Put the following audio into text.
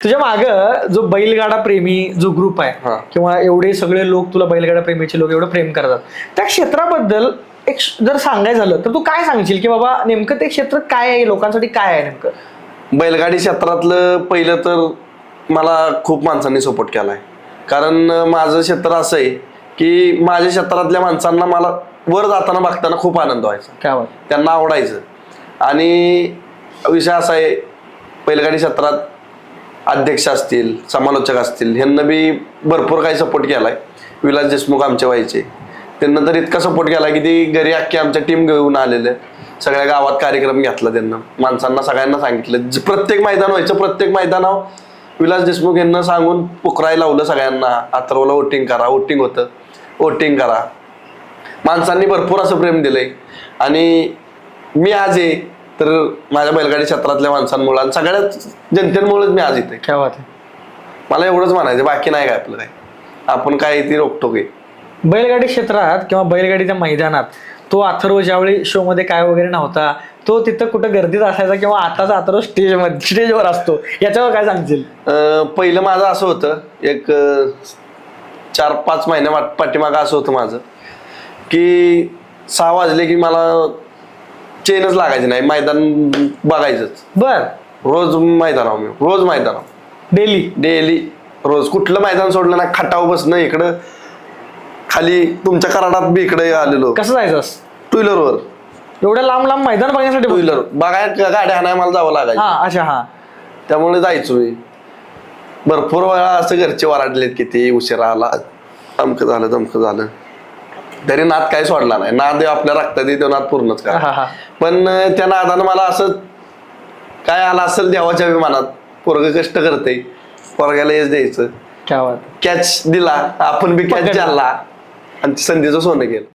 तुझ्या माग जो बैलगाडा प्रेमी जो ग्रुप आहे किंवा एवढे सगळे लोक तुला बैलगाडा प्रेमीचे लोक एवढं प्रेम करतात, त्या क्षेत्राबद्दल एक जर सांगायचं झालं तर तू काय सांगशील की बाबा नेमकं ते क्षेत्र काय आहे, लोकांसाठी काय आहे नेमकं? बैलगाडी क्षेत्रातलं पहिलं तर मला खूप माणसांनी सपोर्ट केलाय. कारण माझं क्षेत्र असं आहे की माझ्या क्षेत्रातल्या माणसांना मला वर जाताना बघताना खूप आनंद व्हायचा, काय वाट त्यांना आवडायचं. आणि विषय असा आहे, बैलगाडी क्षेत्रात अध्यक्ष असतील, समालोचक असतील, ह्यांना बी भरपूर काही सपोर्ट केलाय. विलास देशमुख आमचे व्हायचे, त्यांना तर इतका सपोर्ट केला की ती घरी अख्खी आमच्या टीम घेऊन आलेले, सगळ्या गावात कार्यक्रम घेतला त्यांना, माणसांना सगळ्यांना सांगितलं. प्रत्येक मैदान व्हायचं, प्रत्येक मैदानावर विलास देशमुख यांना सांगून पुकरायला लावलं सगळ्यांना, अथर्वला वोटिंग करा, वोटिंग होतं, वोटिंग करा. माणसांनी भरपूर असं प्रेम दिलंय. आणि मी आज आहे तर माझ्या बैलगाडी क्षेत्रातल्या माणसांमुळे आणि सगळ्याच जनतेमुळेच मी आज इथे. काय वाट आहे. मला एवढंच म्हणायचं, बाकी नाही काय आपलं काय, आपण काय ती रोखटोक आहे. बैलगाडी क्षेत्रात किंवा बैलगाडीच्या मैदानात तो अथर्व ज्यावेळी शो मध्ये काय वगैरे नव्हता, तो तिथं कुठं गर्दीत असायचा किंवा आताचा अथर्व स्टेजवर असतो, याच्यावर काय सांगशील? पहिलं माझं असं होतं, एक 4-5 महिन्या पाठीमागं असं होतं माझं की 6 वाजले की मला चेनच लागायची नाही, मैदान बघायचंच. बर. रोज मैदानावर मी, रोज मैदानावर, डेली रोज. कुठलं मैदान सोडलं ना, खटाव बसणं इकडं खाली, तुमच्या कराडात बी इकडे आलेलो. कसं जायचं? 2 व्हीलरवर. एवढ्या लांब लांब मैदान बघण्यासाठी 2 व्हीलर बघायला गाड्या आणायला मला जावं लागायचं. अच्छा. हा, त्यामुळे जायचो मी. भरपूर वेळा असं घरचे वराडलेत की ते उशिरा आला, अमकं झालं तमकं झालं, तरी नाद काही सोडला नाही. नाद आपल्या रक्तात तो नाद पूर्णच करा. पण त्या नादानं मला असं काय आलं असेल देवाच्या विमानात, पोरग कष्ट करते, पोरग्याला यश द्यायचं, कॅच दिला आपण बी कॅच झाला आणि संधीचं सोनं केलं.